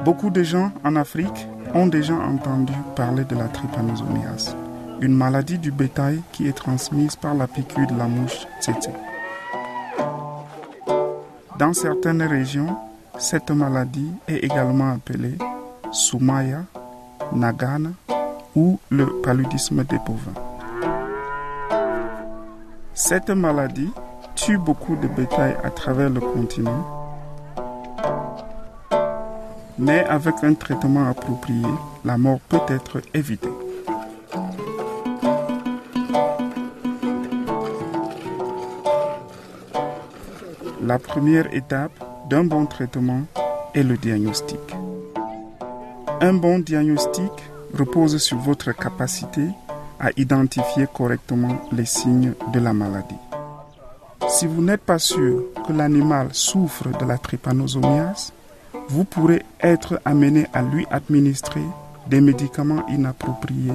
Beaucoup de gens en Afrique ont déjà entendu parler de la trypanosomiase, une maladie du bétail qui est transmise par la piqûre de la mouche tsetse. Dans certaines régions, cette maladie est également appelée Soumaya, Nagana ou le paludisme des bovins. Cette maladie tue beaucoup de bétail à travers le continent, mais avec un traitement approprié, la mort peut être évitée. La première étape d'un bon traitement est le diagnostic. Un bon diagnostic repose sur votre capacité à identifier correctement les signes de la maladie. Si vous n'êtes pas sûr que l'animal souffre de la trypanosomiase, vous pourrez être amené à lui administrer des médicaments inappropriés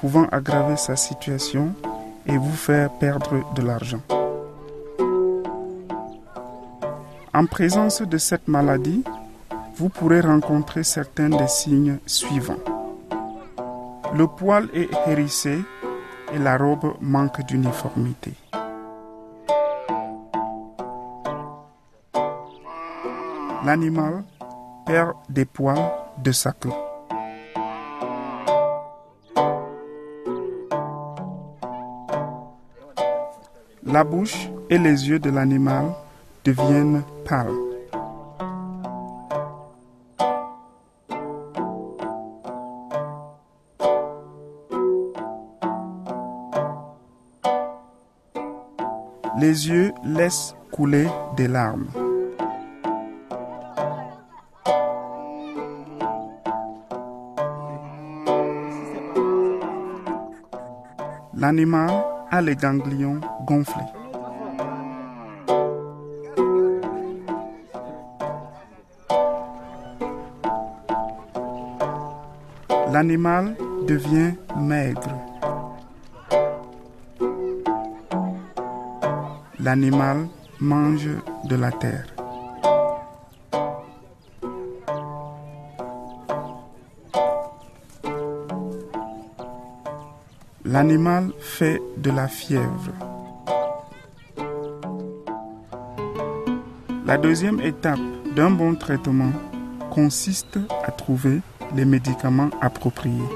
pouvant aggraver sa situation et vous faire perdre de l'argent. En présence de cette maladie, vous pourrez rencontrer certains des signes suivants. Le poil est hérissé et la robe manque d'uniformité. L'animal perd des poils de sa queue. La bouche et les yeux de l'animal deviennent pâles. Les yeux laissent couler des larmes. L'animal a les ganglions gonflés. L'animal devient maigre. L'animal mange de la terre. L'animal fait de la fièvre. La deuxième étape d'un bon traitement consiste à trouver les médicaments appropriés.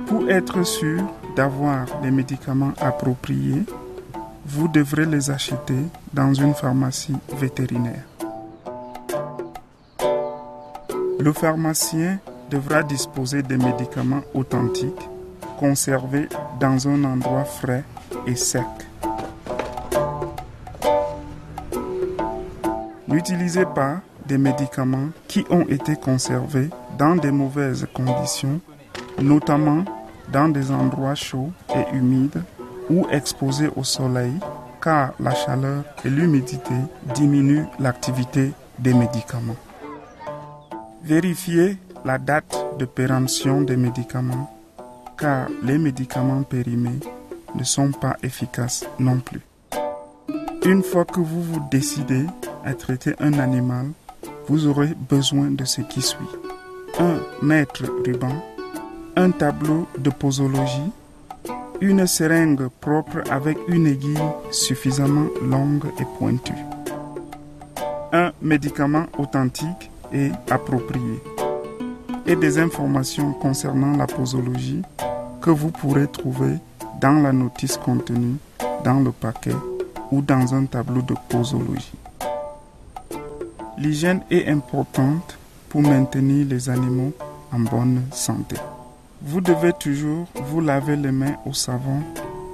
Pour être sûr d'avoir les médicaments appropriés, vous devrez les acheter dans une pharmacie vétérinaire. Le pharmacien devra disposer des médicaments authentiques conservés dans un endroit frais et sec. N'utilisez pas des médicaments qui ont été conservés dans de mauvaises conditions, notamment dans des endroits chauds et humides ou exposés au soleil, car la chaleur et l'humidité diminuent l'activité des médicaments. Vérifiez la date de péremption des médicaments, car les médicaments périmés ne sont pas efficaces non plus. Une fois que vous vous décidez à traiter un animal, vous aurez besoin de ce qui suit. Un mètre ruban, un tableau de posologie, une seringue propre avec une aiguille suffisamment longue et pointue, un médicament authentique et approprié, et des informations concernant la posologie que vous pourrez trouver dans la notice contenue dans le paquet ou dans un tableau de posologie. L'hygiène est importante pour maintenir les animaux en bonne santé. Vous devez toujours vous laver les mains au savon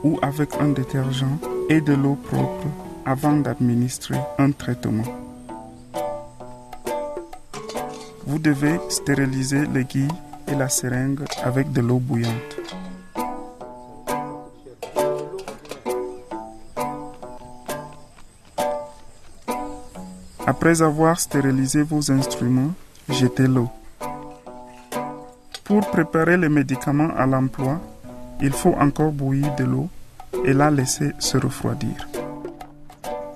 ou avec un détergent et de l'eau propre avant d'administrer un traitement. Vous devez stériliser l'aiguille et la seringue avec de l'eau bouillante. Après avoir stérilisé vos instruments, jetez l'eau. Pour préparer les médicaments à l'emploi, il faut encore bouillir de l'eau et la laisser se refroidir.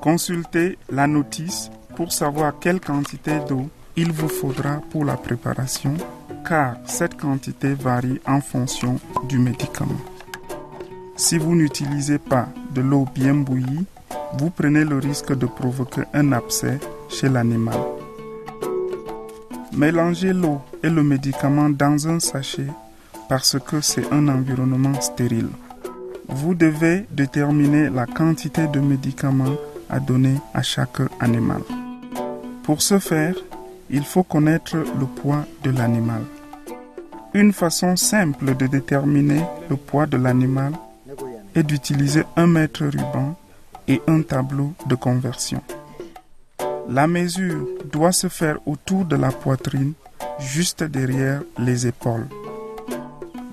Consultez la notice pour savoir quelle quantité d'eau il vous faudra pour la préparation, car cette quantité varie en fonction du médicament. Si vous n'utilisez pas de l'eau bien bouillie, vous prenez le risque de provoquer un abcès chez l'animal. Mélangez l'eau et le médicament dans un sachet parce que c'est un environnement stérile. Vous devez déterminer la quantité de médicaments à donner à chaque animal. Pour ce faire, il faut connaître le poids de l'animal. Une façon simple de déterminer le poids de l'animal est d'utiliser un mètre ruban et un tableau de conversion. La mesure doit se faire autour de la poitrine, juste derrière les épaules.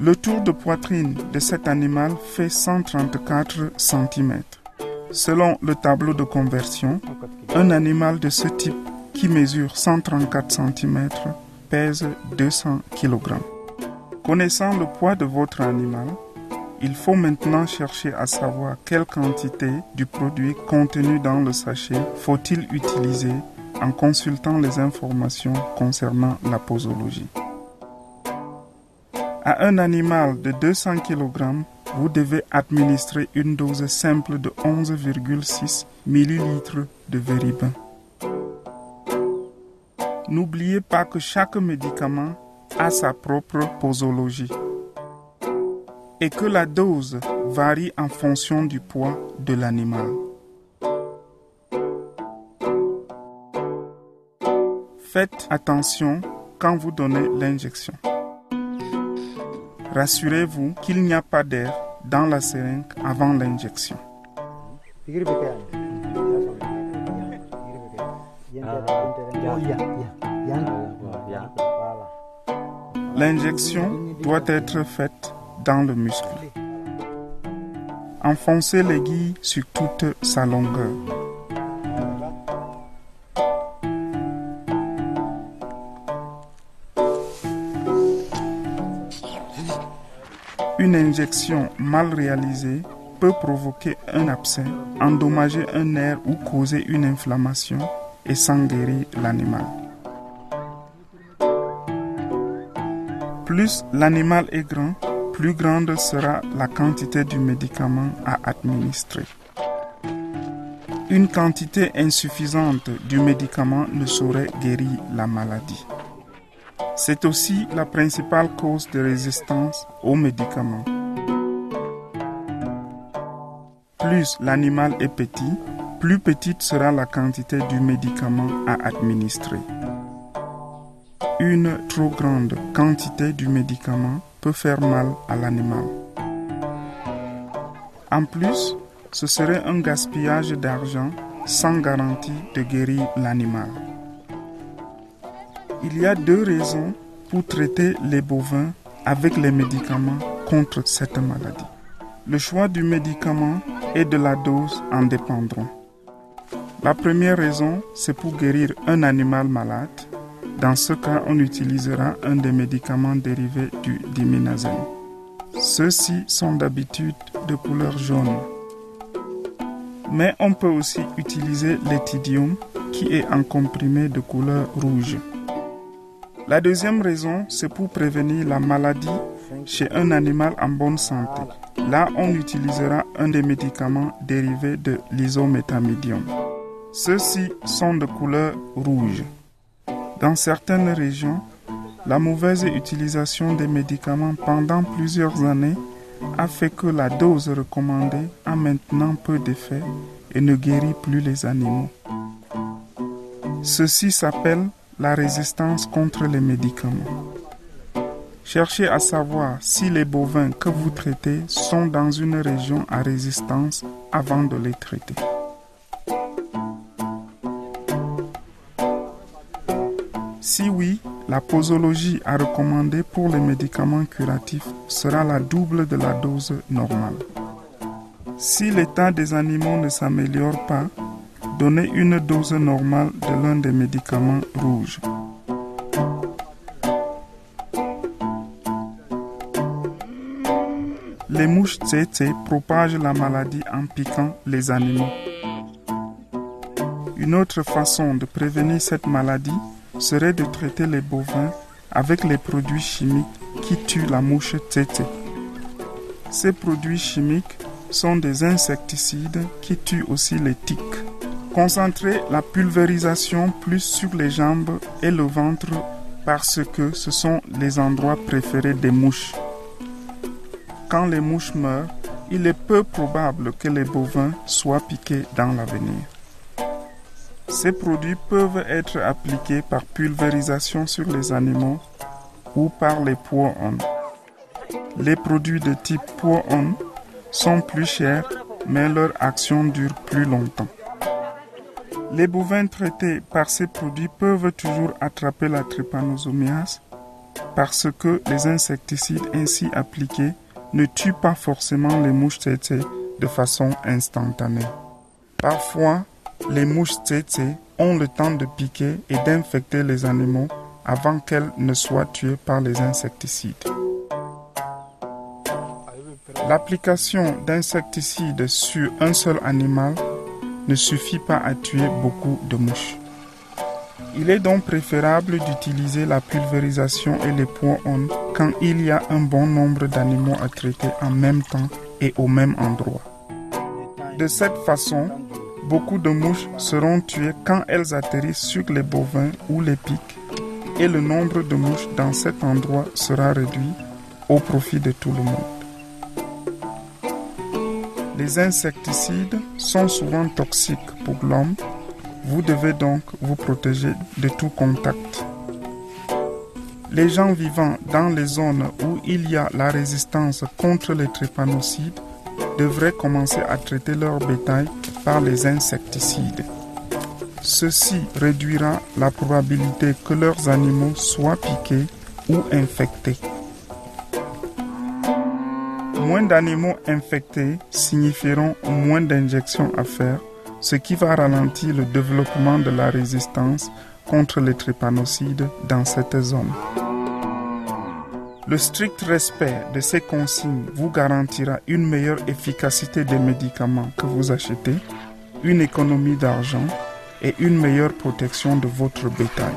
Le tour de poitrine de cet animal fait 134 cm. Selon le tableau de conversion, un animal de ce type qui mesure 134 cm pèse 200 kg. Connaissant le poids de votre animal, il faut maintenant chercher à savoir quelle quantité du produit contenu dans le sachet faut-il utiliser en consultant les informations concernant la posologie. À un animal de 200 kg, vous devez administrer une dose simple de 11,6 ml de Véribin. N'oubliez pas que chaque médicament a sa propre posologie et que la dose varie en fonction du poids de l'animal. Faites attention quand vous donnez l'injection. Rassurez-vous qu'il n'y a pas d'air dans la seringue avant l'injection. L'injection doit être faite dans le muscle. Enfoncez l'aiguille sur toute sa longueur. Une injection mal réalisée peut provoquer un abcès, endommager un nerf ou causer une inflammation et sans guérir l'animal. Plus l'animal est grand, plus grande sera la quantité du médicament à administrer. Une quantité insuffisante du médicament ne saurait guérir la maladie. C'est aussi la principale cause de résistance aux médicaments. Plus l'animal est petit, plus petite sera la quantité du médicament à administrer. Une trop grande quantité du médicament peut faire mal à l'animal. En plus, ce serait un gaspillage d'argent sans garantie de guérir l'animal. Il y a 2 raisons pour traiter les bovins avec les médicaments contre cette maladie. Le choix du médicament et de la dose en dépendront. La première raison, c'est pour guérir un animal malade. Dans ce cas, on utilisera un des médicaments dérivés du diménazène. Ceux-ci sont d'habitude de couleur jaune. Mais on peut aussi utiliser l'éthidium qui est en comprimé de couleur rouge. La deuxième raison, c'est pour prévenir la maladie chez un animal en bonne santé. Là, on utilisera un des médicaments dérivés de l'isométamidium. Ceux-ci sont de couleur rouge. Dans certaines régions, la mauvaise utilisation des médicaments pendant plusieurs années a fait que la dose recommandée a maintenant peu d'effet et ne guérit plus les animaux. Ceci s'appelle la résistance contre les médicaments. Cherchez à savoir si les bovins que vous traitez sont dans une région à résistance avant de les traiter. Si oui, la posologie à recommander pour les médicaments curatifs sera la double de la dose normale. Si l'état des animaux ne s'améliore pas, donnez une dose normale de l'un des médicaments rouges. Les mouches tsetse propagent la maladie en piquant les animaux. Une autre façon de prévenir cette maladie serait de traiter les bovins avec les produits chimiques qui tuent la mouche tsetse. Ces produits chimiques sont des insecticides qui tuent aussi les tiques. Concentrez la pulvérisation plus sur les jambes et le ventre parce que ce sont les endroits préférés des mouches. Quand les mouches meurent, il est peu probable que les bovins soient piqués dans l'avenir. Ces produits peuvent être appliqués par pulvérisation sur les animaux ou par les pour-on. Les produits de type pour-on sont plus chers, mais leur action dure plus longtemps. Les bovins traités par ces produits peuvent toujours attraper la trypanosomiase parce que les insecticides ainsi appliqués ne tuent pas forcément les mouches tsetse de façon instantanée. Parfois, les mouches tsetse ont le temps de piquer et d'infecter les animaux avant qu'elles ne soient tuées par les insecticides. L'application d'insecticides sur un seul animal ne suffit pas à tuer beaucoup de mouches. Il est donc préférable d'utiliser la pulvérisation et les pour-on quand il y a un bon nombre d'animaux à traiter en même temps et au même endroit. De cette façon, beaucoup de mouches seront tuées quand elles atterrissent sur les bovins ou les piquent et le nombre de mouches dans cet endroit sera réduit au profit de tout le monde. Les insecticides sont souvent toxiques pour l'homme. Vous devez donc vous protéger de tout contact. Les gens vivant dans les zones où il y a la résistance contre les trypanosides devraient commencer à traiter leur bétail par les insecticides. Ceci réduira la probabilité que leurs animaux soient piqués ou infectés. Moins d'animaux infectés signifieront moins d'injections à faire, ce qui va ralentir le développement de la résistance contre les trypanosides dans cette zone. Le strict respect de ces consignes vous garantira une meilleure efficacité des médicaments que vous achetez, une économie d'argent et une meilleure protection de votre bétail.